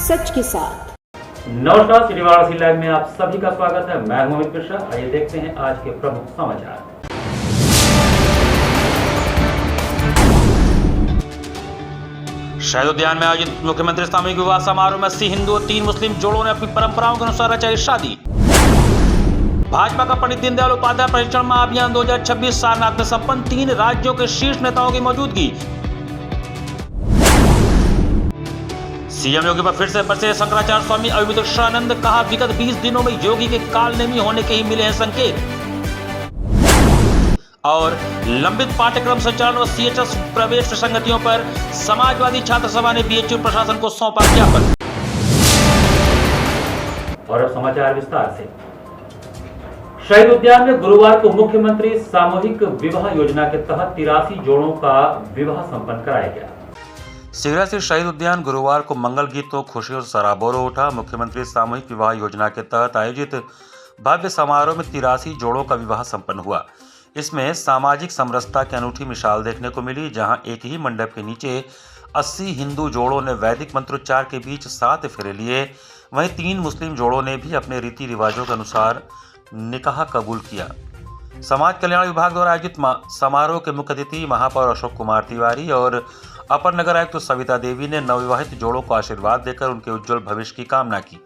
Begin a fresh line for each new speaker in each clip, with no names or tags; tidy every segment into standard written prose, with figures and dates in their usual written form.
सच के साथ।
नमस्कार, सिटी वाराणसी लाइव में आप सभी का स्वागत है। मैं हूं अमित मिश्रा। आइए देखते हैं आज के प्रमुख समाचार।
शहीद उद्यान में आयोजित मुख्यमंत्री सामूहिक विवाह समारोह में 80 हिंदू और 3 मुस्लिम जोड़ों ने अपनी परंपराओं के अनुसार रचाई शादी। भाजपा का पंडित दीनदयाल उपाध्याय प्रशिक्षण महाअभियान 2026 सारनाथ में संपन्न, 3 राज्यों के शीर्ष नेताओं की मौजूदगी। सीएम योगी पर फिर से बरसे शंकराचार्य स्वामी अविमुक्तानंद, कहा विगत 20 दिनों में योगी के कालनेमी होने के ही मिले हैं संकेत। और लंबित पाठ्यक्रम संचालन व सीएचएस प्रवेश विसंगतियों पर समाजवादी छात्र सभा ने बीएचयू प्रशासन को सौंपा ज्ञापन।
और अब समाचार विस्तार से। शहीद उद्यान में गुरुवार को मुख्यमंत्री सामूहिक विवाह योजना के तहत 83 जोड़ों का विवाह संपन्न कराया गया।
सिगरा से शहीद उद्यान गुरुवार को मंगल गीतों, खुशी और सराबोरों उठा। मुख्यमंत्री सामूहिक विवाह योजना के तहत आयोजित भव्य समारोह में 83 जोड़ों का विवाह संपन्न हुआ। इसमें सामाजिक समरसता की अनूठी मिसाल देखने को मिली, जहां एक ही मंडप के नीचे 80 हिंदू जोड़ों ने वैदिक मंत्रोच्चार के बीच 7 फेरे लिए। वहीं 3 मुस्लिम जोड़ों ने भी अपने रीति रिवाजों के अनुसार निकाह कबूल किया। समाज कल्याण विभाग द्वारा आयोजित समारोह के मुख्य अतिथि महापौर अशोक कुमार तिवारी और अपर नगर आयुक्त सविता देवी ने नवविवाहित जोड़ों को आशीर्वाद देकर उनके उज्जवल भविष्य की कामना की।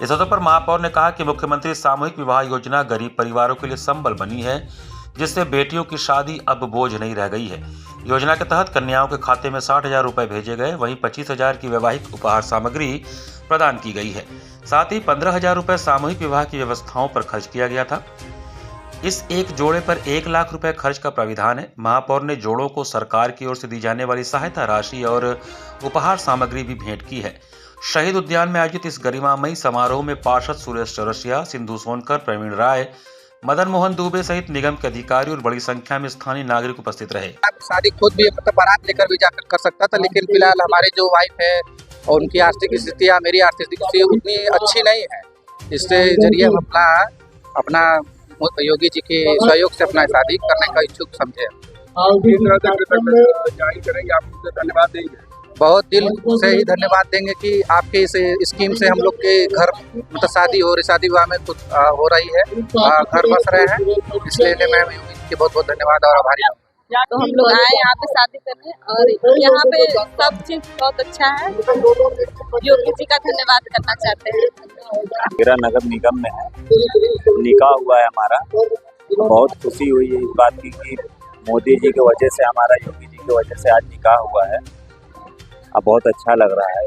इस अवसर पर महापौर ने कहा कि मुख्यमंत्री सामूहिक विवाह योजना गरीब परिवारों के लिए संबल बनी है, जिससे बेटियों की शादी अब बोझ नहीं रह गई है। योजना के तहत कन्याओं के खाते में 60,000 रुपए भेजे गए, वहीं 25,000 की वैवाहिक उपहार सामग्री प्रदान की गई है। साथ ही 15,000 रुपए सामूहिक विवाह की व्यवस्थाओं पर खर्च किया गया था। इस एक जोड़े पर 1 लाख रुपए खर्च का प्राविधान है। महापौर ने जोड़ों को सरकार की ओर से दी जाने वाली सहायता राशि और उपहार सामग्री भी भेंट की है। शहीद उद्यान में आयोजित इस गरिमामयी समारोह में पार्षद सुरेश चौरसिया, सिंधु सोनकर, प्रवीण राय, मदन मोहन दुबे सहित निगम के अधिकारी और बड़ी संख्या में स्थानीय नागरिक उपस्थित रहे।
शादी खुद भी बारात लेकर भी जाकर कर सकता था, लेकिन फिलहाल हमारे जो वाइफ है और उनकी आर्थिक स्थिति या मेरी आर्थिक स्थिति उतनी अच्छी नहीं है। इसके जरिए हम अपना योगी जी के सहयोग से अपना शादी करने का इच्छुक समझे। धन्यवाद देंगे, बहुत दिल से ही धन्यवाद देंगे कि आपके इस स्कीम से हम लोग के घर मतलब शादी विवाह में कुछ हो रही है, घर बस रहे हैं। इसलिए मैं योगी जी के बहुत बहुत धन्यवाद और आभारी हूँ।
तो हम लोग आए यहाँ पे शादी करने और यहाँ पे सब चीज बहुत अच्छा है। योगी जी का धन्यवाद करना चाहते हैं।
मेरा नगर निगम में है, निकाह हुआ है हमारा। बहुत खुशी हुई है इस बात की कि मोदी जी की वजह से, हमारा योगी जी की वजह से आज निकाह हुआ है। अब बहुत अच्छा लग रहा है।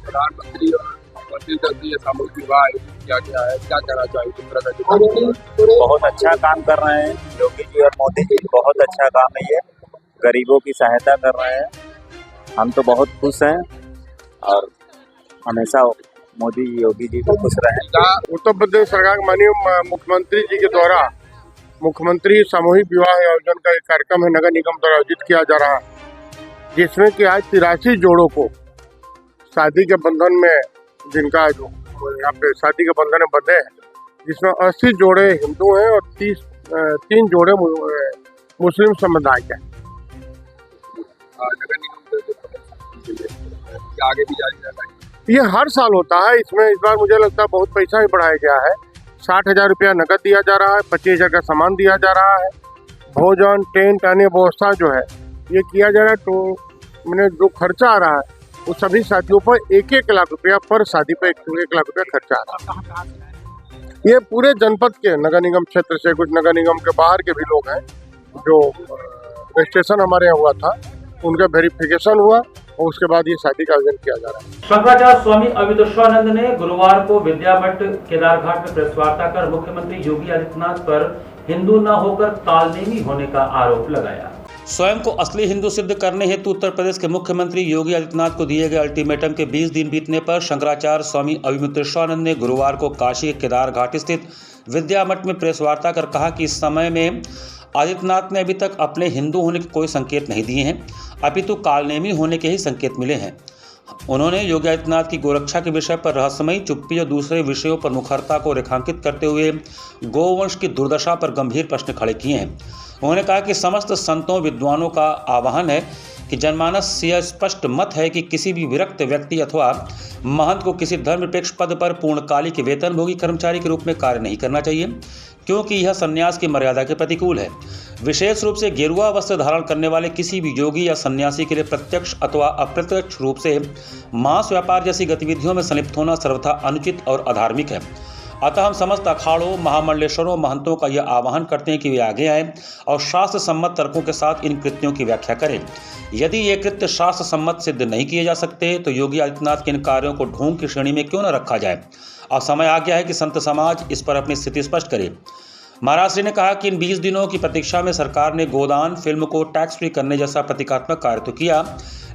प्रधानमंत्री और सामूहिक विवाह किया गया है, क्या कहना चाहिए?
बहुत अच्छा काम कर रहे हैं योगी जी और मोदी जी, बहुत अच्छा काम है ये। गरीबों की सहायता कर रहे हैं, हम तो बहुत खुश हैं और हमेशा मोदी जी योगी जी को खुश रहें।
उत्तर प्रदेश सरकार के माननीय मुख्यमंत्री जी के द्वारा मुख्यमंत्री सामूहिक विवाह आयोजन का एक कार्यक्रम है, नगर निगम द्वारा आयोजित किया जा रहा है, जिसमें कि आज 83 जोड़ों को शादी के बंधन में, जिनका जो यहाँ पे शादी के बंधन में बंधे हैं, जिसमें 80 जोड़े हिंदू हैं और 3 जोड़े मुस्लिम समुदाय के। आगे भी जाएगा, ये हर साल होता है। इसमें इस बार मुझे लगता है बहुत पैसा भी बढ़ाया गया है। 60,000 रुपया नकद दिया जा रहा है, 25,000 का सामान दिया जा रहा है, भोजन, टेंट, अन्य व्यवस्था जो है ये किया जा रहा है। तो मैंने जो खर्चा आ रहा है वो सभी शादियों पर 1-1 लाख रुपया पर शादी पर 1 लाख रुपया खर्चा आ रहा है। ये पूरे जनपद के नगर निगम क्षेत्र से, कुछ नगर निगम के बाहर के भी लोग हैं। जो रजिस्ट्रेशन हमारे यहाँ हुआ था उनका वेरिफिकेशन हुआ और उसके बाद ये शादी का आयोजन किया जा रहा है।
शंकराचार्य स्वामी अविमुक्तानंद ने गुरुवार को विद्यामठ केदारघाट में प्रेस वार्ता कर मुख्यमंत्री योगी आदित्यनाथ पर हिंदू न होकर कालनेमी होने का आरोप लगाया।
स्वयं को असली हिंदू सिद्ध करने हेतु उत्तर प्रदेश के मुख्यमंत्री योगी आदित्यनाथ को दिए गए अल्टीमेटम के 20 दिन बीतने पर शंकराचार्य स्वामी अविमुक्तानंद ने गुरुवार को काशी के केदार घाट स्थित विद्यामठ में प्रेस वार्ता कर कहा कि इस समय में आदित्यनाथ ने अभी तक अपने हिंदू होने के कोई संकेत नहीं दिए हैं, अपितु कालनेमी होने के ही संकेत मिले हैं। उन्होंने योगी आदित्यनाथ की गोरक्षा के विषय पर रहस्यमयी चुप्पी और दूसरे विषयों पर मुखरता को रेखांकित करते हुए गोवंश की दुर्दशा पर गंभीर प्रश्न खड़े किए हैं। उन्होंने कहा कि समस्त संतों विद्वानों का आह्वान है कि जनमानस से यह स्पष्ट मत है कि किसी भी विरक्त व्यक्ति अथवा महंत को किसी धर्मनिरपेक्ष पद पर पूर्णकालिक वेतनभोगी कर्मचारी के रूप में कार्य नहीं करना चाहिए, क्योंकि यह संन्यास की मर्यादा के प्रतिकूल है। विशेष रूप से गेरुआ वस्त्र धारण करने वाले किसी भी योगी या सन्यासी के लिए प्रत्यक्ष अथवा अप्रत्यक्ष रूप से मांस व्यापार जैसी गतिविधियों में संलिप्त होना सर्वथा अनुचित और अधार्मिक है। अतः हम समस्त अखाड़ों, महामंडलेश्वरों, महंतों का यह आह्वान करते हैं कि वे आगे आएं और शास्त्र सम्मत तर्कों के साथ इन कृत्यों की व्याख्या करें। यदि ये कृत्य शास्त्र सम्मत सिद्ध नहीं किए जा सकते तो योगी आदित्यनाथ के इन कार्यों को ढोंग की श्रेणी में क्यों न रखा जाए। और समय आ गया है कि संत समाज इस पर अपनी स्थिति स्पष्ट करे। महाराज श्री ने कहा कि इन 20 दिनों की प्रतीक्षा में सरकार ने गोदान फिल्म को टैक्स फ्री करने जैसा प्रतीकात्मक कार्य तो किया,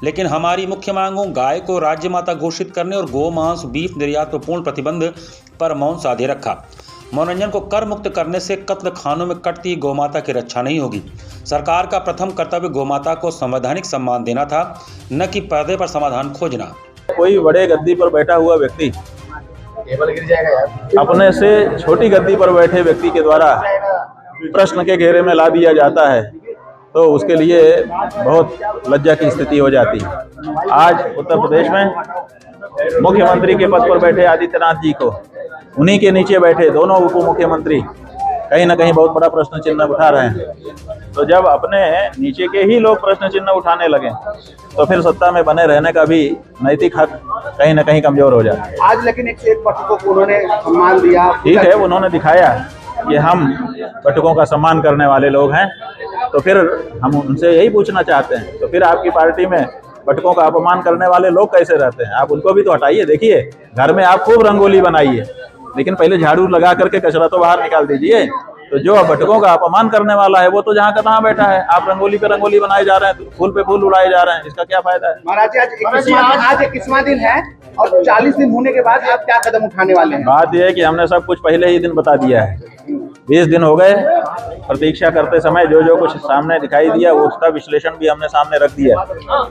लेकिन हमारी मुख्य मांगों गाय को राज्य माता घोषित करने और गो मांस बीफ निर्यात पर पूर्ण प्रतिबंध पर मौन साधे रखा। मनोरंजन को कर मुक्त करने से कत्ल खानों में कटती गौमाता की रक्षा नहीं होगी। सरकार का प्रथम कर्तव्य गौमाता को संवैधानिक सम्मान देना था, न कि पर्दे पर समाधान खोजना।
कोई बड़े गद्दी पर बैठा हुआ व्यक्ति अपने से छोटी गद्दी पर बैठे व्यक्ति के द्वारा प्रश्न के घेरे में ला दिया जाता है तो उसके लिए बहुत लज्जा की स्थिति हो जाती है। आज उत्तर प्रदेश में मुख्यमंत्री के पद पर बैठे आदित्यनाथ जी को उन्हीं के नीचे बैठे दोनों उप मुख्यमंत्री कहीं ना कहीं बहुत बड़ा प्रश्न चिन्ह उठा रहे हैं। तो जब अपने नीचे के ही लोग प्रश्न चिन्ह उठाने लगे तो फिर सत्ता में बने रहने का भी नैतिक हक कहीं ना कहीं कमजोर हो जाता है।
आज लेकिन एक पटकों को उन्होंने सम्मान दिया।
ठीक है, उन्होंने दिखाया कि हम पटकों का सम्मान करने वाले लोग हैं, तो फिर हम उनसे यही पूछना चाहते हैं, तो फिर आपकी पार्टी में पटकों का अपमान करने वाले लोग कैसे रहते हैं? आप उनको भी तो हटाइए। देखिए, घर में आप खूब रंगोली बनाइए, लेकिन पहले झाड़ू लगा करके कचरा तो बाहर निकाल दीजिए। तो जो भटकों का अपमान करने वाला है वो तो जहाँ का तहाँ बैठा है। आप रंगोली पे रंगोली बनाए जा रहे हैं, फूल पे फूल उड़ाए जा रहे हैं, इसका क्या फायदा है?
महाराज जी, आज 21वां दिन है और 40 दिन होने के बाद आप क्या कदम उठाने वाले हैं?
बात यह है कि हमने सब कुछ पहले ही दिन बता दिया है। 20 दिन हो गए प्रतीक्षा करते समय, जो कुछ सामने दिखाई दिया उसका विश्लेषण भी हमने सामने रख दिया।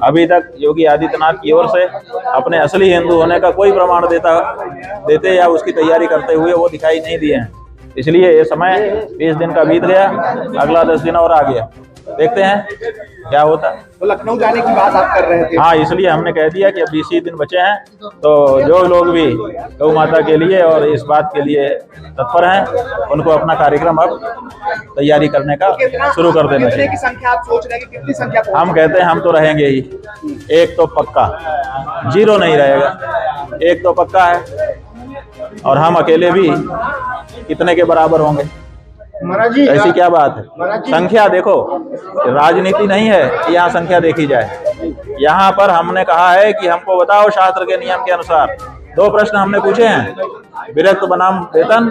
अभी तक योगी आदित्यनाथ की ओर से अपने असली हिंदू होने का कोई प्रमाण देते या उसकी तैयारी करते हुए वो दिखाई नहीं दिए हैं। इसलिए ये समय 20 दिन का बीत गया, अगला 10 दिन और आ गया, देखते हैं क्या होता है।
तो लखनऊ जाने की बात आप कर रहे थे?
हाँ, इसलिए हमने कह दिया कि अब 20 ही दिन बचे हैं, तो जो लोग भी गौ माता के लिए और इस बात के लिए तत्पर हैं उनको अपना कार्यक्रम अब तैयारी करने का शुरू कर देना चाहिए।
कितने की संख्या आप सोच रहे हैं कि कितनी संख्या?
हम कहते हैं हम तो रहेंगे ही, एक तो पक्का, 0 नहीं रहेगा, एक तो पक्का है। और हम अकेले भी कितने के बराबर होंगे?
महाराज जी,
ऐसी क्या बात है? संख्या देखो, राजनीति नहीं है कि यहाँ संख्या देखी जाए। यहाँ पर हमने कहा है कि हमको बताओ शास्त्र के नियम के अनुसार। 2 प्रश्न हमने पूछे हैं, विरक्त बनाम वेतन,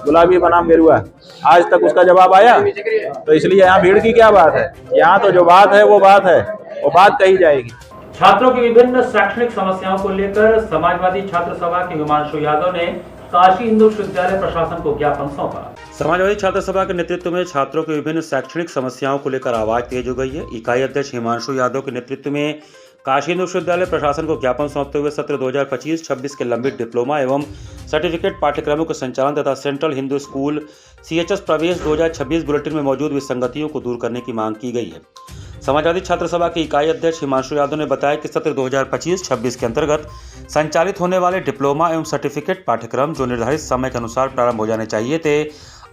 गुलाबी बनाम गेरुआ। आज तक उसका जवाब आया? तो इसलिए यहाँ भीड़ की क्या बात है? यहाँ तो जो बात है वो बात कही जाएगी।
छात्रों की विभिन्न शैक्षणिक समस्याओं को लेकर समाजवादी छात्र सभा के हिमांशु यादव ने काशी हिंदू विश्वविद्यालय प्रशासन को ज्ञापन सौंपा।
समाजवादी छात्र सभा के नेतृत्व में छात्रों की विभिन्न शैक्षणिक समस्याओं को लेकर आवाज तेज हो गई है। इकाई अध्यक्ष हिमांशु यादव के नेतृत्व में काशी हिंदू विश्वविद्यालय प्रशासन को ज्ञापन सौंपते हुए सत्र 2025-26 के लंबित डिप्लोमा एवं सर्टिफिकेट पाठ्यक्रमों के संचालन तथा सेंट्रल हिंदू स्कूल CHS प्रवेश 2026 बुलेटिन में मौजूद विसंगतियों को दूर करने की मांग की गई है। समाजवादी छात्र सभा के इकाई अध्यक्ष हिमांशु यादव ने बताया कि सत्र 2025-26 के अंतर्गत संचालित होने वाले डिप्लोमा एवं सर्टिफिकेट पाठ्यक्रम जो निर्धारित समय के अनुसार प्रारंभ हो जाने चाहिए थे,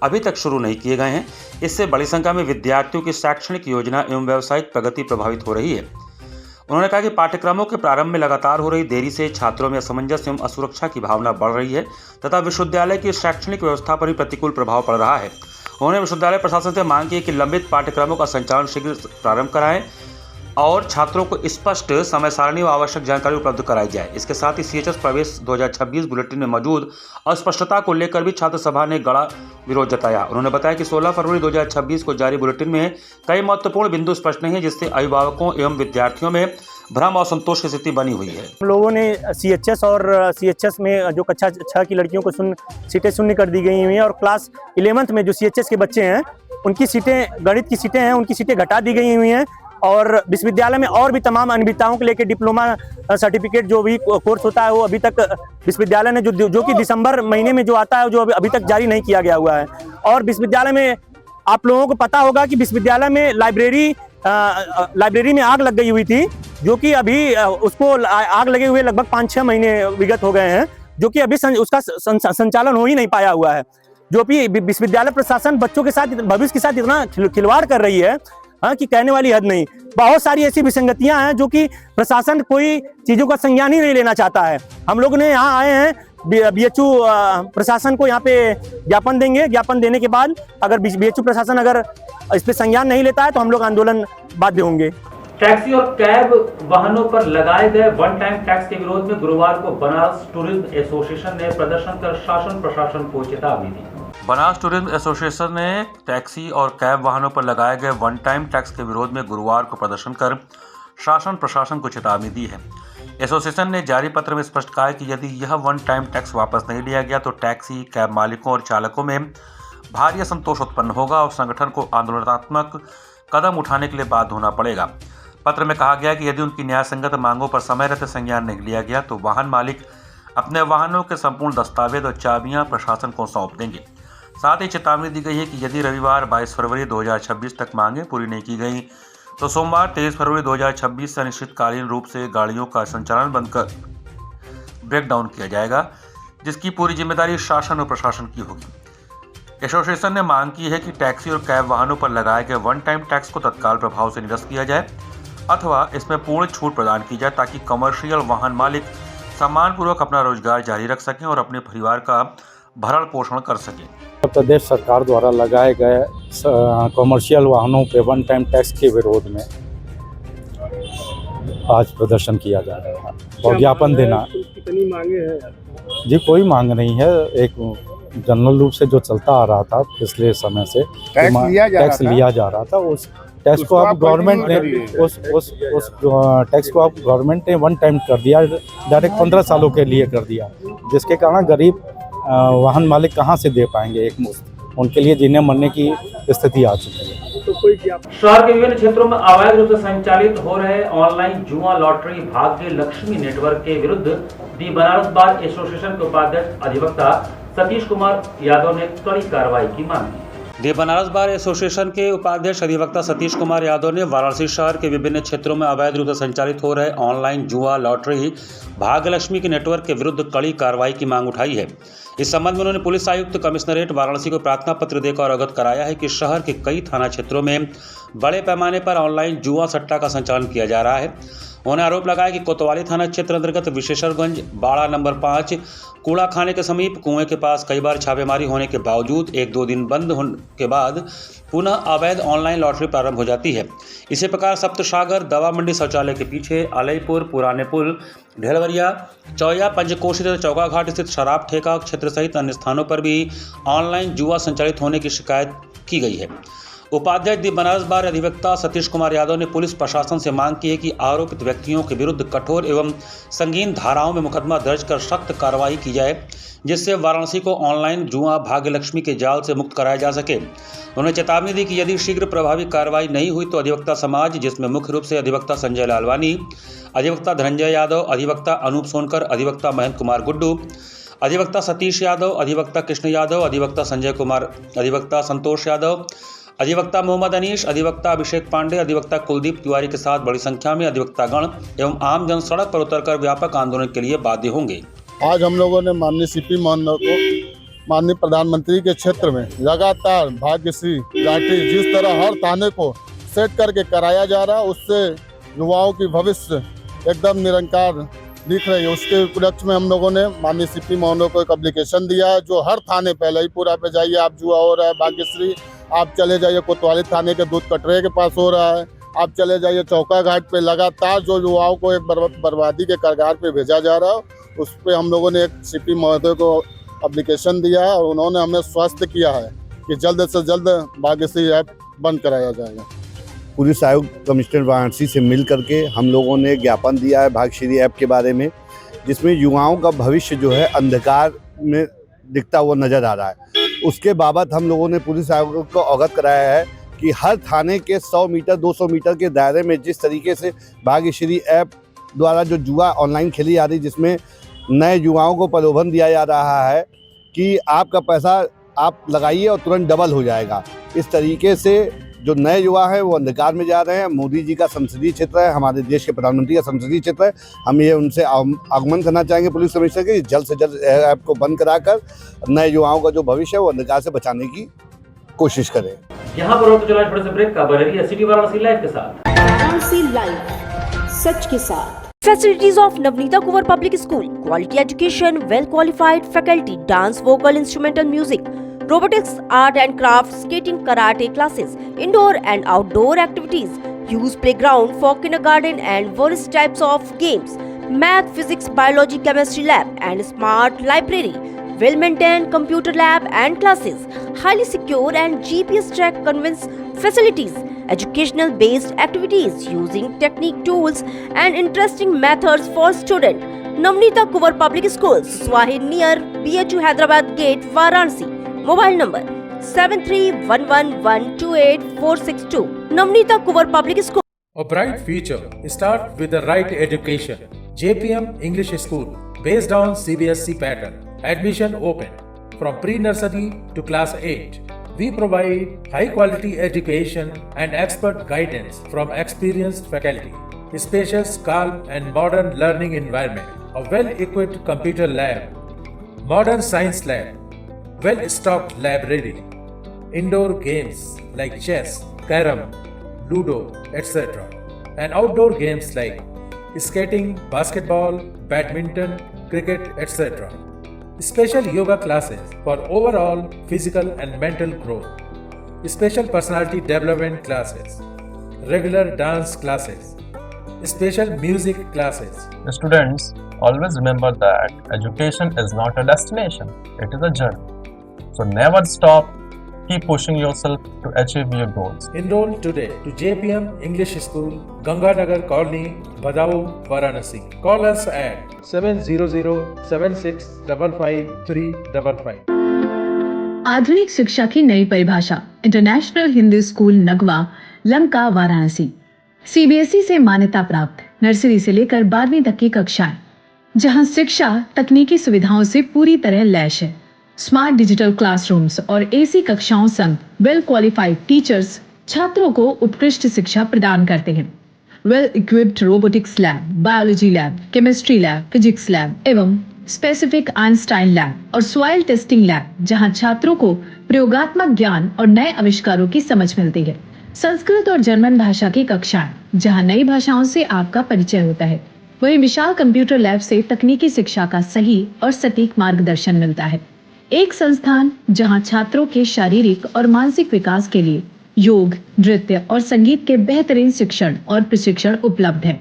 अभी तक शुरू नहीं किए गए हैं। इससे बड़ी संख्या में विद्यार्थियों की शैक्षणिक योजना एवं व्यावसायिक प्रगति प्रभावित हो रही है। उन्होंने कहा कि पाठ्यक्रमों के प्रारंभ में लगातार हो रही देरी से छात्रों में असमंजस एवं असुरक्षा की भावना बढ़ रही है तथा विश्वविद्यालय की शैक्षणिक व्यवस्था पर भी प्रतिकूल प्रभाव पड़ रहा है। उन्होंने विश्वविद्यालय प्रशासन से मांग की कि लंबित पाठ्यक्रमों का संचालन शीघ्र प्रारंभ कराएं और छात्रों को स्पष्ट समय सारणी व आवश्यक जानकारी उपलब्ध कराई जाए। इसके साथ ही CHS प्रवेश 2026 बुलेटिन में मौजूद अस्पष्टता को लेकर भी छात्र सभा ने कड़ा विरोध जताया। उन्होंने बताया कि 16 फरवरी 2026 को जारी बुलेटिन में कई महत्वपूर्ण बिंदु स्पष्ट नहीं है, जिससे अभिभावकों एवं विद्यार्थियों में भ्रम और संतोष की स्थिति बनी हुई है।
हम लोगों ने CHS और CHS में जो कक्षा 6 की लड़कियों को सीटें शून्य कर दी गई हुई हैं और क्लास 11th में जो CHS के बच्चे हैं उनकी सीटें, गणित की सीटें हैं, उनकी सीटें घटा दी गई हुई हैं। और विश्वविद्यालय में और भी तमाम अनियमितताओं को लेकर डिप्लोमा सर्टिफिकेट जो भी कोर्स होता है वो अभी तक विश्वविद्यालय ने जो कि दिसंबर महीने में जो आता है जो अभी तक जारी नहीं किया गया हुआ है। और विश्वविद्यालय में आप लोगों को पता होगा कि विश्वविद्यालय में लाइब्रेरी में आग लग गई हुई थी, जो कि अभी उसको आग लगे हुए लगभग 5-6 महीने विगत हो गए हैं, जो कि अभी उसका संचालन हो ही नहीं पाया हुआ है। जो भी विश्वविद्यालय प्रशासन बच्चों के साथ, भविष्य के साथ इतना खिलवाड़ कर रही है कि कहने वाली हद नहीं। बहुत सारी ऐसी विसंगतियां हैं जो कि प्रशासन कोई चीजों का संज्ञान ही नहीं लेना चाहता है। हम लोग ने यहाँ आए हैं, बीएचयू प्रशासन को यहाँ पे ज्ञापन देंगे। ज्ञापन देने के बाद अगर बीएचयू प्रशासन अगर इस पे संज्ञान नहीं लेता है तो हम लोग आंदोलन बाध्य होंगे।
टैक्सी और कैब वाहनों पर लगाए गए वन टाइम टैक्स के विरोध में गुरुवार को बनारस टूरिज्म एसोसिएशन ने प्रदर्शन कर शासन प्रशासन को चेतावनी दी।
बनारस टूरिज्म एसोसिएशन ने टैक्सी और कैब वाहनों पर लगाए गए वन टाइम टैक्स के विरोध में गुरुवार को प्रदर्शन कर शासन प्रशासन को चेतावनी दी है। एसोसिएशन ने जारी पत्र में स्पष्ट कहा है कि यदि यह वन टाइम टैक्स वापस नहीं लिया गया तो टैक्सी कैब मालिकों और चालकों में भारी असंतोष उत्पन्न होगा और संगठन को आंदोलनात्मक कदम उठाने के लिए बाध्य होना पड़ेगा। पत्र में कहा गया कि यदि उनकी न्यायसंगत मांगों पर समय रहते संज्ञान नहीं लिया गया तो वाहन मालिक अपने वाहनों के संपूर्ण दस्तावेज और चाबियां प्रशासन को सौंप देंगे। साथ ही चेतावनी दी गई है कि यदि रविवार 22 फरवरी 2026 तक मांगें पूरी नहीं की गई तो सोमवार 23 फरवरी 2026 से अनिश्चितकालीन रूप से गाड़ियों का संचालन बंद कर ब्रेकडाउन किया जाएगा, जिसकी पूरी जिम्मेदारी शासन और प्रशासन की होगी। एसोसिएशन ने मांग की है कि टैक्सी और कैब वाहनों पर लगाए गए वन टाइम टैक्स को तत्काल प्रभाव से निरस्त किया जाए अथवा इसमें पूर्ण छूट प्रदान की जाए ताकि कमर्शियल वाहन मालिक सम्मानपूर्वक अपना रोजगार जारी रख सकें और अपने परिवार का भरण पोषण कर सकें।
उत्तर प्रदेश सरकार द्वारा लगाए गए कमर्शियल वाहनों पे वन टाइम टैक्स के विरोध में आज प्रदर्शन किया जा रहा है और ज्ञापन देना।
कितनी मांगे हैं?
जी कोई मांग नहीं है, एक जनरल रूप से जो चलता आ रहा था पिछले समय से टैक्स लिया जा रहा था, उस टैक्स को अब गवर्नमेंट ने उस टैक्स को अब गवर्नमेंट ने वन टाइम कर दिया, डायरेक्ट 15 सालों के लिए कर दिया, जिसके कारण गरीब वाहन मालिक कहाँ से दे पाएंगे एक मुश्त, उनके लिए जीने मरने की स्थिति आ चुकी है।
शहर के विभिन्न क्षेत्रों में अवैध रूप से संचालित हो रहे ऑनलाइन जुआ लॉटरी भाग्य लक्ष्मी नेटवर्क के विरुद्ध दी बनारस बार एसोसिएशन के उपाध्यक्ष अधिवक्ता सतीश कुमार यादव ने कड़ी कार्रवाई की मांग की।
दी बनारस बार एसोसिएशन के उपाध्यक्ष अधिवक्ता सतीश कुमार यादव ने वाराणसी शहर के विभिन्न क्षेत्रों में अवैध रूप से संचालित हो रहे ऑनलाइन जुआ लॉटरी भाग्यलक्ष्मी के नेटवर्क के विरुद्ध कड़ी कार्रवाई की मांग उठाई है। इस संबंध में उन्होंने पुलिस आयुक्त कमिश्नरेट वाराणसी को प्रार्थना पत्र देकर अवगत कराया है कि शहर के कई थाना क्षेत्रों में बड़े पैमाने पर ऑनलाइन जुआ सट्टा का संचालन किया जा रहा है। उन्होंने आरोप लगाया कि कोतवाली थाना क्षेत्र अंतर्गत विशेषरगंज बाड़ा नंबर 5 कूड़ा खाने के समीप कुएं के पास कई बार छापेमारी होने के बावजूद 1-2 दिन बंद होने के बाद पुनः अवैध ऑनलाइन लॉटरी प्रारंभ हो जाती है। इसी प्रकार सप्तसागर दवा मंडी शौचालय के पीछे अलईपुर पुराने पुल ढेलवरिया चौया पंचकोशी तथा चौका घाट स्थित शराब ठेका क्षेत्र सहित अन्य स्थानों पर भी ऑनलाइन जुआ संचालित होने की शिकायत की गई है। उपाध्यक्ष दी बनारस बार अधिवक्ता सतीश कुमार यादव ने पुलिस प्रशासन से मांग की है कि आरोपित व्यक्तियों के विरुद्ध कठोर एवं संगीन धाराओं में मुकदमा दर्ज कर सख्त कार्रवाई की जाए, जिससे वाराणसी को ऑनलाइन जुआ भाग्यलक्ष्मी के जाल से मुक्त कराया जा सके। उन्होंने चेतावनी दी कि यदि शीघ्र प्रभावी कार्रवाई नहीं हुई तो अधिवक्ता समाज, जिसमें मुख्य रूप से अधिवक्ता संजय लालवानी, अधिवक्ता धनंजय यादव, अधिवक्ता अनूप सोनकर, अधिवक्ता महेंद्र कुमार गुड्डू, अधिवक्ता सतीश यादव, अधिवक्ता कृष्ण यादव, अधिवक्ता संजय कुमार, अधिवक्ता संतोष यादव, अधिवक्ता मोहम्मद अनीश, अधिवक्ता अभिषेक पांडे, अधिवक्ता कुलदीप तिवारी के साथ बड़ी संख्या में अधिवक्तागण एवं आम जन सड़क पर उतरकर व्यापक आंदोलन के लिए बाध्य होंगे।
आज हम लोगों ने माननीय सीपी महोदय को माननीय प्रधानमंत्री के क्षेत्र में लगातार भाग्यश्री लॉटरी जिस तरह हर थाने को सेट करके कराया जा रहा है, उससे युवाओं की भविष्य एकदम निरंकार दिख रही है। उसके उपलक्ष्य में हम लोगों ने माननीय सीपी महोदय को एक एप्लीकेशन दिया है, जो हर थाने पहले ही पूरा पे जाइए, आप जुआ हो रहा है भाग्यश्री, आप चले जाइए कोतवाली थाने के दूध कटरे के पास हो रहा है, आप चले जाइए चौका घाट पे, लगातार जो युवाओं को एक बर्बादी के कगार पे भेजा जा रहा है, उस पर हम लोगों ने एक सीपी महोदय को एप्लीकेशन दिया है और उन्होंने हमें स्वस्थ किया है कि जल्द से जल्द भाग्यश्री ऐप बंद कराया जाएगा।
पुलिस आयुक्त कमिश्नर वाराणसी से मिल करके हम लोगों ने ज्ञापन दिया है भाग्यश्री ऐप के बारे में, जिसमें युवाओं का भविष्य जो है अंधकार में दिखता हुआ नज़र आ रहा है। उसके बाबत हम लोगों ने पुलिस आयुक्त को अवगत कराया है कि हर थाने के 100 मीटर 200 मीटर के दायरे में जिस तरीके से भाग्यश्री ऐप द्वारा जो जुआ ऑनलाइन खेली जा रही, जिसमें नए युवाओं को प्रलोभन दिया जा रहा है कि आपका पैसा आप लगाइए और तुरंत डबल हो जाएगा। इस तरीके से जो नए युवा हैं वो अंधकार में जा रहे हैं। मोदी जी का संसदीय क्षेत्र है, हमारे देश के प्रधानमंत्री का संसदीय क्षेत्र है। हम ये उनसे आगमन करना चाहेंगे पुलिस कमिश्नर के, जल्द से जल्द ऐप को बंद कराकर नए युवाओं का जो भविष्य है वो अंधकार से बचाने की कोशिश करें।
यहाँ पर होते चला थोड़े से ब्रेक का बने रहिए सिटी वाराणसी लाइव के साथ।
वाराणसी लाइव सच के साथ। Facilities of Navneeta Kuvar Public School, quality education, well qualified faculty, dance, vocal, instrumental music, robotics, art and craft, skating, karate classes, indoor and outdoor activities, use playground for kindergarten and various types of games, math, physics, biology, chemistry lab and smart library, well maintained computer lab and classes, highly secure and GPS track convince facilities, educational based activities using technique tools and interesting methods for student. Navneeta Kuvar Public School, Swahi near BHU Hyderabad Gate, Varanasi. Mobile number 7311128462. Navneeta Kuvar Public School.
A bright future starts with the right education. JPM English School, based on CBSE pattern. Admission open from pre-nursery to class 8. We provide high-quality education and expert guidance from experienced faculty. Spacious, calm and modern learning environment. A well-equipped computer lab. Modern science lab. Well-stocked library. Indoor games like chess, carom, ludo, etc. And outdoor games like skating, basketball, badminton, cricket, etc. Special yoga classes for overall physical and mental growth. Special personality development classes. Regular dance classes. Special music classes.
The students always remember that education is not a destination, it is a journey. So never stop, keep pushing yourself to achieve your goals.
Enroll today to JPM English School, Ganganagar Colony, Badaun, Varanasi. Call us at 700-7655-355.
आधुनिक शिक्षा की नई परिभाषा, international Hindi school Nagwa, Lanka, Varanasi. CBSE से मान्यता प्राप्त nursery से लेकर 12वीं तक की कक्षाएं, जहां शिक्षा तकनीकी सुविधाओं से पूरी तरह लैस है। स्मार्ट डिजिटल क्लासरूम्स और एसी कक्षाओं संग वेल क्वालिफाइड टीचर्स छात्रों को उत्कृष्ट शिक्षा प्रदान करते हैं। Well equipped robotics lab, biology lab, chemistry lab, physics lab एवं स्पेसिफिक आइंस्टाइन लैब और सॉइल टेस्टिंग लैब, जहां छात्रों को प्रयोगात्मक ज्ञान और नए आविष्कारों की समझ मिलती है। संस्कृत और जर्मन भाषा की कक्षाएं, जहां नई भाषाओं से आपका परिचय होता है। वहीं विशाल कंप्यूटर लैब से तकनीकी शिक्षा का सही और सटीक मार्गदर्शन मिलता है। एक संस्थान जहां छात्रों के शारीरिक और मानसिक विकास के लिए योग, नृत्य और संगीत के बेहतरीन शिक्षण और प्रशिक्षण उपलब्ध है।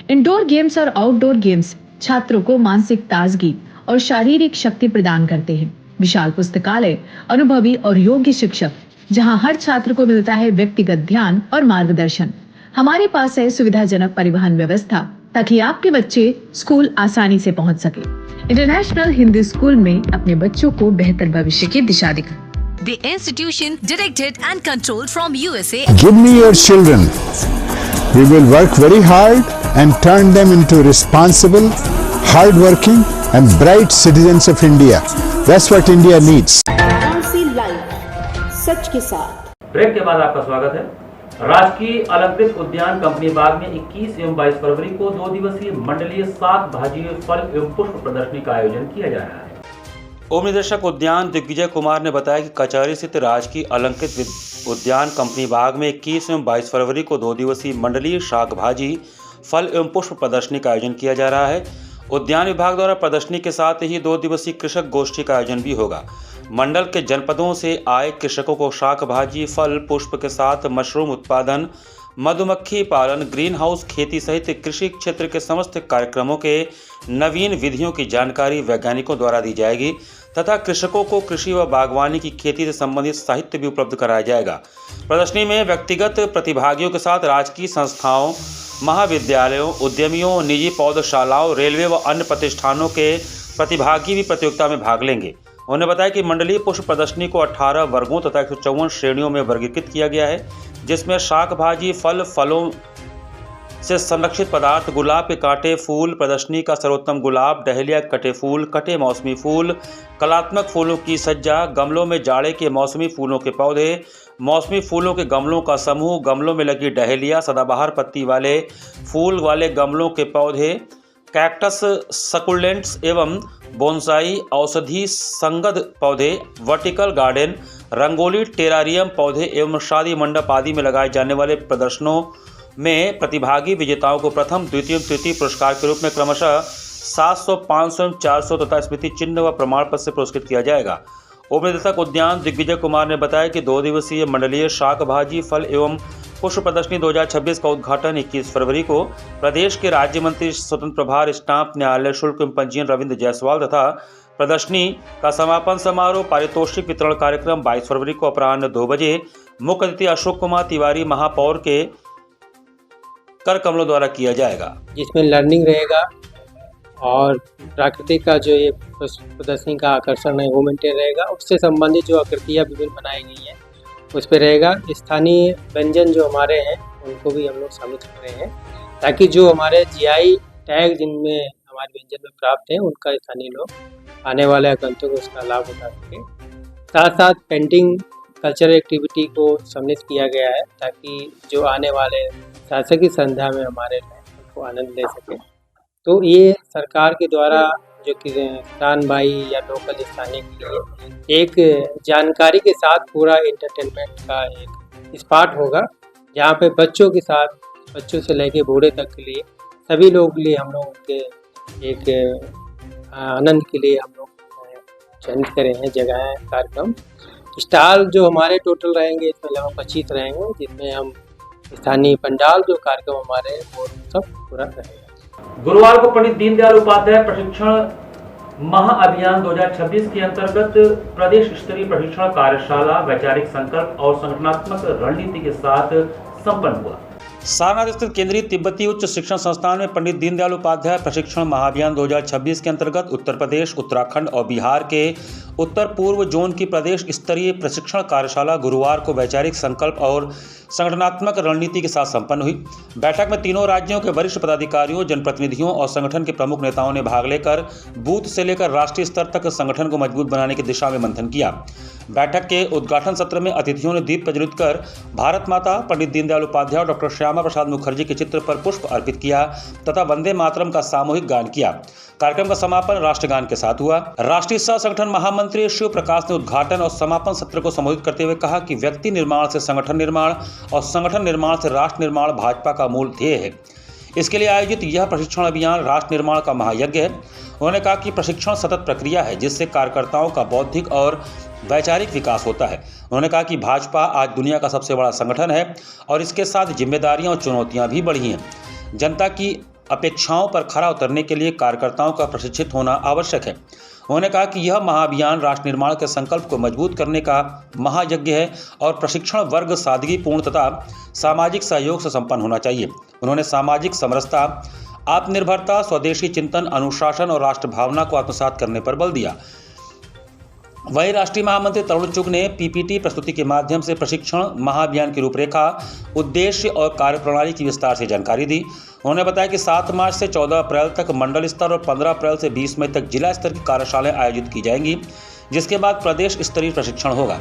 इंडोर गेम्स और आउटडोर गेम्स छात्रों को मानसिक ताजगी और शारीरिक शक्ति प्रदान करते हैं। विशाल पुस्तकालय, अनुभवी और योग्य शिक्षक, जहां हर छात्र को मिलता है व्यक्तिगत ध्यान और मार्गदर्शन। हमारे पास है सुविधाजनक परिवहन व्यवस्था ताकि आपके बच्चे स्कूल आसानी से पहुंच सके। इंटरनेशनल हिंदी स्कूल में अपने बच्चों को बेहतर भविष्य की दिशा दिखाएं।
The institution directed and controlled from USA.
Give me your children. We will work very hard and turn them into responsible, hard-working and bright citizens of India. That's what India needs.
Varanasi live सच के साथ।
Break के बाद आपका स्वागत है। राजकीय अलंकृत उद्यान कंपनी बाग में 21 एवं 22 फरवरी को 2 दिवसीय मंडलीय शाक भाजी फल एवं पुष्प प्रदर्शनी का आयोजन किया जा रहा है।
उप निदेशक उद्यान दिग्विजय कुमार ने बताया कि कचहरी स्थित राजकीय अलंकृत उद्यान कंपनी बाग में 21 एवं 22 फरवरी को 2 दिवसीय मंडलीय शाक भाजी फल एवं पुष्प प्रदर्शनी का आयोजन किया जा रहा है। उद्यान विभाग द्वारा प्रदर्शनी के साथ ही 2 दिवसीय कृषक गोष्ठी का आयोजन भी होगा। मंडल के जनपदों से आए कृषकों को शाक भाजी, फल, पुष्प के साथ मशरूम उत्पादन, मधुमक्खी पालन, ग्रीन हाउस खेती सहित कृषि क्षेत्र के समस्त कार्यक्रमों के नवीन विधियों की जानकारी वैज्ञानिकों द्वारा दी जाएगी तथा कृषकों को कृषि व बागवानी की खेती से संबंधित साहित्य भी उपलब्ध कराया जाएगा। प्रदर्शनी में व्यक्तिगत प्रतिभागियों के साथ राजकीय संस्थाओं, महाविद्यालयों, उद्यमियों, निजी पौधशालाओं, रेलवे व अन्य प्रतिष्ठानों के प्रतिभागी भी प्रतियोगिता में भाग लेंगे। उन्होंने बताया कि मंडलीय पुष्प प्रदर्शनी को 18 वर्गों तथा 154 श्रेणियों में वर्गीकृत किया गया है, जिसमें शाक भाजी, फलों से संरक्षित पदार्थ, गुलाब के कांटे, फूल प्रदर्शनी का सर्वोत्तम गुलाब, डहेलिया कटे फूल, कटे मौसमी फूल, कलात्मक फूलों की सज्जा, गमलों में जाड़े के मौसमी फूलों के पौधे, मौसमी फूलों के गमलों का समूह, गमलों में लगी डहेलिया, सदाबहार पत्ती वाले फूल वाले गमलों के पौधे, कैक्टस, सकुलेंट्स एवं बोनसाई, औषधि संगत पौधे, वर्टिकल गार्डन, रंगोली, टेरारियम पौधे एवं शादी मंडप आदि में लगाए जाने वाले प्रदर्शनों में प्रतिभागी विजेताओं को प्रथम, द्वितीय एवं तृतीय पुरस्कार के रूप में क्रमशः 700, 500 एवं 400 तथा स्मृति चिन्ह व प्रमाण पत्र से पुरस्कृत किया जाएगा। उप निदेशक उद्यान दिग्विजय कुमार ने बताया कि 2 दिवसीय मंडलीय शाक भाजी, फल एवं पुष्प प्रदर्शनी 2026 का उद्घाटन 21 फरवरी को प्रदेश के राज्य मंत्री स्वतंत्र प्रभार, स्टाम्प, न्यायालय शुल्क एवं पंजीयन रविंद्र जायसवाल तथा प्रदर्शनी का समापन समारोह पारितोषिक वितरण कार्यक्रम 22 फरवरी को अपराह्न 2 बजे मुख्य अतिथि अशोक कुमार तिवारी महापौर के कर कमलों द्वारा किया जाएगा,
जिसमें लर्निंग रहेगा और प्राकृतिक का जो ये प्रदर्शनी का आकर्षण है वो मेंटेन रहेगा। उससे संबंधित जो आकृतियाँ विभिन्न बनाई गई हैं उस पर रहेगा। स्थानीय व्यंजन जो हमारे हैं उनको भी हम लोग शामिल कर रहे हैं, ताकि जो हमारे जीआई टैग जिनमें हमारे व्यंजन में प्राप्त हैं उनका स्थानीय लोग आने वाले आगंतुक को उसका लाभ उठा सकें। साथ साथ पेंटिंग कल्चरल एक्टिविटी को सम्मिलित किया गया है, ताकि जो आने वाले शासकीय संध्या में हमारे उनको आनंद ले सके। तो ये सरकार के द्वारा जो कि किसान भाई या लोकल स्थानीय के लिए एक जानकारी के साथ पूरा एंटरटेनमेंट का एक स्पॉट होगा, जहाँ पे बच्चों के साथ, बच्चों से लेके बूढ़े तक के लिए सभी लोगों के लिए हम लोग उनके एक आनंद के लिए हम लोग चयनित करे हैं जगह कार्यक्रम। स्टॉल जो हमारे टोटल रहेंगे इसमें लगभग 25 रहेंगे, जिसमें हम स्थानीय पंडाल जो कार्यक्रम हमारे वो सब पूरा रहेगा।
गुरुवार को पंडित दीनदयाल उपाध्याय प्रशिक्षण महाअभियान 2026 के अंतर्गत प्रदेश स्तरीय प्रशिक्षण कार्यशाला वैचारिक संकल्प और संगठनात्मक रणनीति के साथ संपन्न हुआ।
सारनाथ स्थित केंद्रीय तिब्बती उच्च शिक्षण संस्थान में पंडित दीनदयाल उपाध्याय प्रशिक्षण महाअभियान 2026 के अंतर्गत उत्तर प्रदेश, उत्तराखंड और बिहार के उत्तर पूर्व जोन की प्रदेश स्तरीय प्रशिक्षण कार्यशाला गुरुवार को वैचारिक संकल्प और संगठनात्मक रणनीति के साथ संपन्न हुई। बैठक में तीनों राज्यों के वरिष्ठ पदाधिकारियों, जनप्रतिनिधियों और संगठन के प्रमुख नेताओं ने भाग लेकर बूथ से लेकर राष्ट्रीय स्तर तक संगठन को मजबूत बनाने की दिशा में मंथन किया। बैठक के उद्घाटन सत्र में अतिथियों ने दीप प्रज्वलित कर भारत माता, पंडित दीनदयाल उपाध्याय और डॉक्टर श्यामा प्रसाद मुखर्जी के चित्र पर पुष्प अर्पित किया तथा वंदे मातरम का सामूहिक गान किया। कार्यक्रम का समापन राष्ट्रगान के साथ हुआ। राष्ट्रीय सह संगठन महामंत्री शिव प्रकाश ने उद्घाटन और समापन सत्र को संबोधित करते हुए कहा कि व्यक्ति निर्माण से संगठन निर्माण और संगठन निर्माण से राष्ट्र निर्माण भाजपा का मूल ध्येय है। इसके लिए आयोजित यह प्रशिक्षण अभियान राष्ट्र निर्माण का महायज्ञ है। उन्होंने कहा कि प्रशिक्षण सतत प्रक्रिया है जिससे कार्यकर्ताओं का बौद्धिक और वैचारिक विकास होता है। उन्होंने कहा कि भाजपा आज दुनिया का सबसे बड़ा संगठन है और इसके साथ जिम्मेदारियां और चुनौतियां भी बढ़ी हैं। जनता की अपेक्षाओं पर खरा उतरने के लिए कार्यकर्ताओं का प्रशिक्षित होना आवश्यक है। उन्होंने कहा कि यह महाअभियान राष्ट्र निर्माण के संकल्प को मजबूत करने का महायज्ञ है और प्रशिक्षण वर्ग सादगीपूर्ण तथा सामाजिक सहयोग से संपन्न होना चाहिए। उन्होंने सामाजिक समरसता, आत्मनिर्भरता, स्वदेशी चिंतन, अनुशासन और राष्ट्र भावना को आत्मसात करने पर बल दिया। वहीं राष्ट्रीय महामंत्री तरुण चुग ने पीपीटी प्रस्तुति के माध्यम से प्रशिक्षण महाअभियान की रूपरेखा, उद्देश्य और कार्यप्रणाली की विस्तार से जानकारी दी। उन्होंने बताया कि 7 मार्च से 14 अप्रैल तक मंडल स्तर और 15 अप्रैल से 20 मई तक जिला स्तर की कार्यशालाएं आयोजित की जाएंगी, जिसके बाद प्रदेश स्तरीय प्रशिक्षण होगा।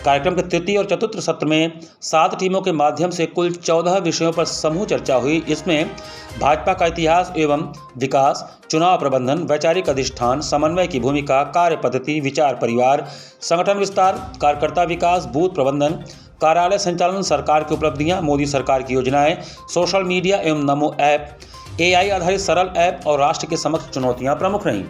कार्यक्रम के तृतीय और चतुर्थ सत्र में 7 टीमों के माध्यम से कुल 14 विषयों पर समूह चर्चा हुई। इसमें भाजपा का इतिहास एवं विकास, चुनाव प्रबंधन, वैचारिक अधिष्ठान, समन्वय की भूमिका, कार्य पद्धति, विचार परिवार, संगठन विस्तार, कार्यकर्ता विकास, बूथ प्रबंधन, कार्यालय संचालन, सरकार की उपलब्धियां, मोदी सरकार की योजनाएं, सोशल मीडिया एवं नमो ऐप, AI आधारित सरल ऐप और राष्ट्र के समक्ष चुनौतियां प्रमुख रहीं।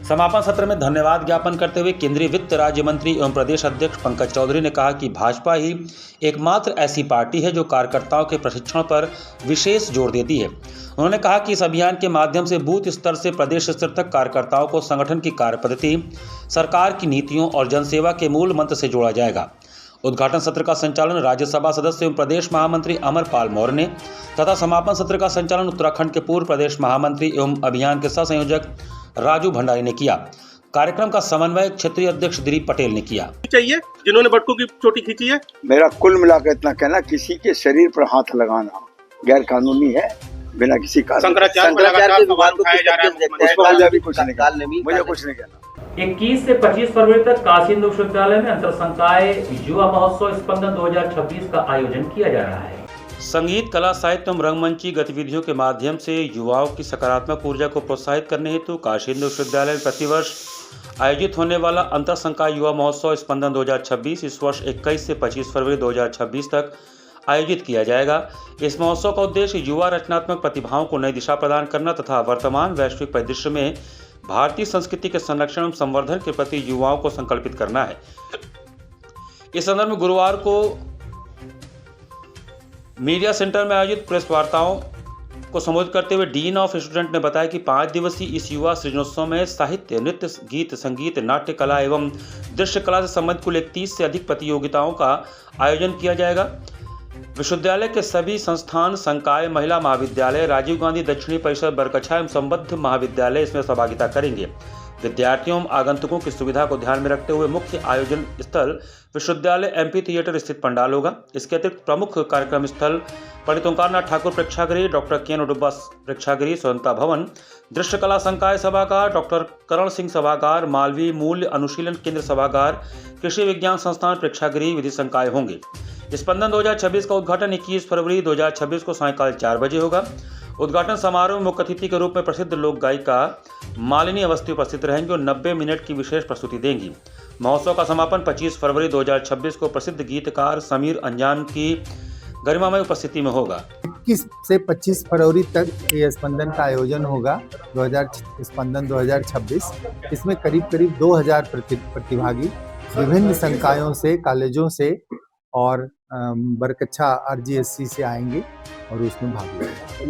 समापन सत्र में धन्यवाद ज्ञापन करते हुए केंद्रीय वित्त राज्य मंत्री एवं प्रदेश अध्यक्ष पंकज चौधरी ने कहा कि भाजपा ही एकमात्र ऐसी पार्टी है जो कार्यकर्ताओं के प्रशिक्षण पर विशेष जोर देती है। उन्होंने कहा कि इस अभियान के माध्यम से बूथ स्तर से प्रदेश स्तर तक कार्यकर्ताओं को संगठन की कार्यपद्धति, सरकार की नीतियों और जनसेवा के मूल मंत्र से जोड़ा जाएगा। उद्घाटन सत्र का संचालन राज्यसभा सदस्य एवं प्रदेश महामंत्री अमरपाल मौर्य ने तथा समापन सत्र का संचालन उत्तराखंड के पूर्व प्रदेश महामंत्री एवं अभियान के सह संयोजक राजू भंडारी ने किया। कार्यक्रम का समन्वय क्षेत्रीय अध्यक्ष दिलीप पटेल ने किया।
चाहिए जिन्होंने बटुकों की चोटी खींची है।
मेरा कुल मिलाकर इतना कहना, किसी के शरीर पर हाथ लगाना गैर कानूनी है बिना किसी कारण।
शंकराचार्य के विवाद को किस तरीके से देखते हैं?
उस पर मुझे अभी कुछ नहीं
काल
कहना,
नमी
मुझे कुछ नहीं कहना।
21 से 25 फरवरी तक काशी हिंदू विश्वविद्यालय में अंतर संकाय युवा महोत्सव स्पंदन 2026 का आयोजन किया जा रहा है। संगीत, कला, साहित्य एवं रंगमंची गतिविधियों के माध्यम से युवाओं की सकारात्मक ऊर्जा को प्रोत्साहित करने हेतु काशी हिंदू विश्वविद्यालय में प्रतिवर्ष आयोजित होने वाला अंतर संकाय युवा महोत्सव स्पंदन 2026 इस वर्ष 21 से 25 फरवरी 2026 तक आयोजित किया जाएगा। इस महोत्सव का उद्देश्य युवा रचनात्मक प्रतिभाओं को नई दिशा प्रदान करना तथा वर्तमान वैश्विक परिदृश्य में भारतीय संस्कृति के संरक्षण एवं संवर्धन के प्रति युवाओं को संकल्पित करना है। इस संदर्भ में गुरुवार को मीडिया सेंटर में आयोजित प्रेस वार्ताओं को संबोधित करते हुए डीन ऑफ स्टूडेंट ने बताया कि 5 दिवसीय इस युवा सृजनोत्सव में साहित्य, नृत्य, गीत, संगीत, नाट्य कला एवं दृश्य कला से संबंधित कुल 30 से अधिक प्रतियोगिताओं का आयोजन किया जाएगा। विश्वविद्यालय के सभी संस्थान, संकाय, महिला महाविद्यालय, राजीव गांधी दक्षिणी परिषद बरकछा एवं संबद्ध महाविद्यालय इसमें सहभागिता करेंगे। विद्यार्थियों एवं आगंतुकों की सुविधा को ध्यान में रखते हुए मुख्य आयोजन स्थल विश्वविद्यालय एमपी थिएटर स्थित पंडाल होगा। इसके अतिरिक्त प्रमुख कार्यक्रम स्थल पंडित ओंकारनाथ ठाकुर प्रेक्षागृह, डॉक्टर के.एन. उडुब्बा प्रेक्षागृह, स्वतंत्रता भवन, दृश्य कला संकाय सभागार, डॉक्टर करण सिंह सभागार, मालवीय मूल्य अनुशीलन केंद्र सभागार, कृषि विज्ञान संस्थान प्रेक्षागृह, विधि संकाय होंगे। स्पंदन 2026 का उद्घाटन 21 फरवरी 2026 को सायंकाल 4 बजे होगा। उद्घाटन समारोह में मुख्य अतिथि के रूप में प्रसिद्ध लोक गायिका मालिनी अवस्थी उपस्थित रहेंगी और 90 मिनट की विशेष प्रस्तुति देंगी। महोत्सव का समापन 25 फरवरी 2026 को प्रसिद्ध गीतकार समीर अंजान की गरिमामय उपस्थिति में होगा।
21 से 25 फरवरी तक ये स्पंदन का आयोजन होगा स्पंदन 2026। इसमें करीब 2000 प्रतिभागी विभिन्न संकायों से, कॉलेजों से और बरकच्छा RGSC से आएंगे और उसमें भाग लेंगे।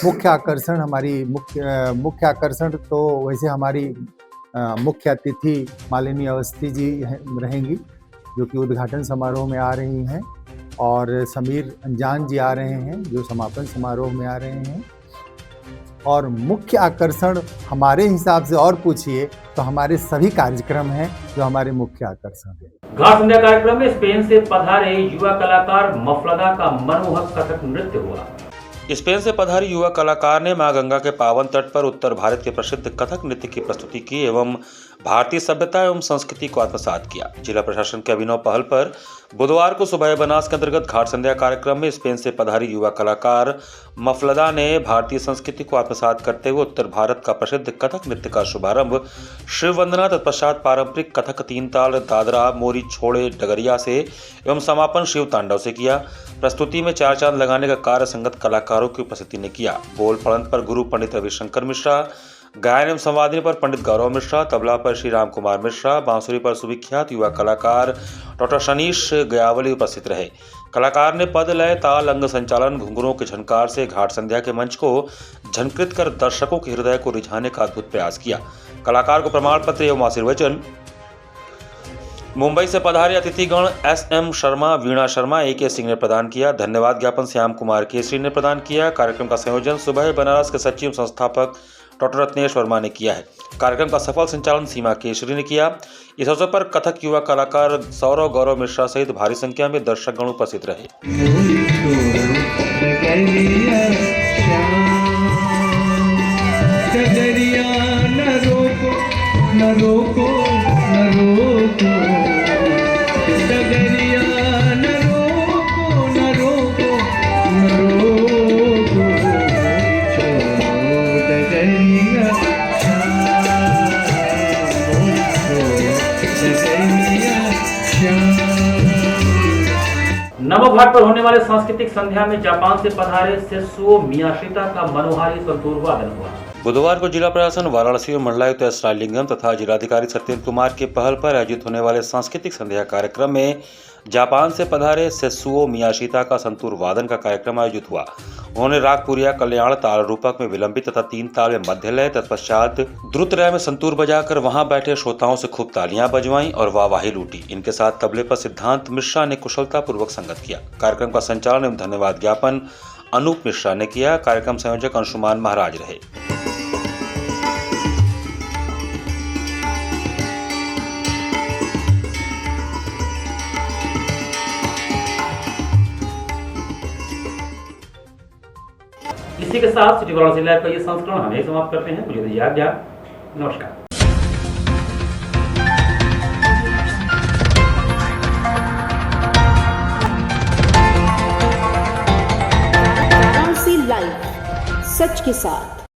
मुख्य आकर्षण हमारी मुख्य आकर्षण तो वैसे हमारी मुख्य अतिथि मालिनी अवस्थी जी रहेंगी, जो कि उद्घाटन समारोह में आ रही हैं, और समीर अंजान जी आ रहे हैं जो समापन समारोह में आ रहे हैं। और मुख्य आकर्षण हमारे हिसाब से, और पूछिए तो हमारे सभी कार्यक्रम हैं जो हमारे मुख्य आकर्षण है।
घाट संध्या कार्यक्रम में स्पेन से पधारे युवा कलाकार मफलदा का मनमोहक कथक नृत्य हुआ। स्पेन से पधारी युवा कलाकार ने मां गंगा के पावन तट पर उत्तर भारत के प्रसिद्ध कथक नृत्य की प्रस्तुति की एवं भारतीय सभ्यता एवं संस्कृति को आत्मसात किया। जिला प्रशासन के अभिनव पहल पर बुधवार को सुबह बनास के अंतर्गत घाट संध्या कार्यक्रम में स्पेन से पधारी युवा कलाकार मफलदा ने भारतीय संस्कृति को आत्मसात करते हुए उत्तर भारत का प्रसिद्ध कथक नृत्य का शुभारंभ शिव वंदना तत्पश्चात पारंपरिक कथक तीन ताल, दादरा, मोरी, छोड़े, डगरिया से एवं समापन शिव तांडव से किया। प्रस्तुति में चार चांद लगाने का कार्य संगत कलाकारों की उपस्थिति ने किया। बोल पड़ंत पर गुरु पंडित रविशंकर मिश्रा, गायन एवं संवादिनी पर पंडित गौरव मिश्रा, तबला पर श्री राम कुमार मिश्रा, बांसुरी पर सुविख्यात युवा कलाकार डॉक्टर शनीश गयावली उपस्थित रहे। कलाकार ने पद, लय, ताल, अंग संचालन, घुंघरूओं के झनकार से घाट संध्या के मंच को झनकृत कर दर्शकों के हृदय को रिझाने का अद्भुत प्रयास किया। कलाकार को प्रमाण पत्र एवं आशीर्वचन मुंबई से पधारे अतिथिगण SM शर्मा, वीणा शर्मा, AK सिंह ने प्रदान किया। धन्यवाद ज्ञापन श्याम कुमार केसरी ने प्रदान किया। कार्यक्रम का संयोजन सुबह बनारस के सचिव संस्थापक डॉक्टर रत्नेश वर्मा ने किया है। कार्यक्रम का सफल संचालन सीमा केसरी ने किया। इस अवसर पर कथक युवा कलाकार सौरव गौरव मिश्रा सहित भारी संख्या में दर्शकगण उपस्थित रहे। नमक घाट पर होने वाले सांस्कृतिक संध्या में जापान से पधारे सेत्सुओ मियाशिता का मनोहारी संतूर वादन हुआ। बुधवार को जिला प्रशासन वाराणसी में मंडलायुक्त S. राजलिंगम तथा जिलाधिकारी सत्येंद्र कुमार के पहल पर आयोजित होने वाले सांस्कृतिक संध्या कार्यक्रम में जापान से पधारे सेत्सुओ मियाशिता का संतूर वादन का कार्यक्रम आयोजित हुआ। उन्होंने रागपुरिया, कल्याण, ताल रूपक में विलंबित तथा तीन ताल में मध्य लय, तत्पश्चात द्रुत लय में संतूर बजाकर वहां बैठे श्रोताओं से खूब तालियां बजवाईं और वाहवाही लूटी। इनके साथ तबले पर सिद्धांत मिश्रा ने कुशलता पूर्वक संगत किया। कार्यक्रम का संचालन एवं धन्यवाद ज्ञापन अनूप मिश्रा ने किया। कार्यक्रम संयोजक अंशुमान महाराज रहे। इसी के साथ सिटी वाराणसी लाइव का ये संस्करण हम यही समाप्त करते हैं। मुझे दीजिए आज्ञा। नमस्कार।
वाराणसी लाइव, सच के साथ।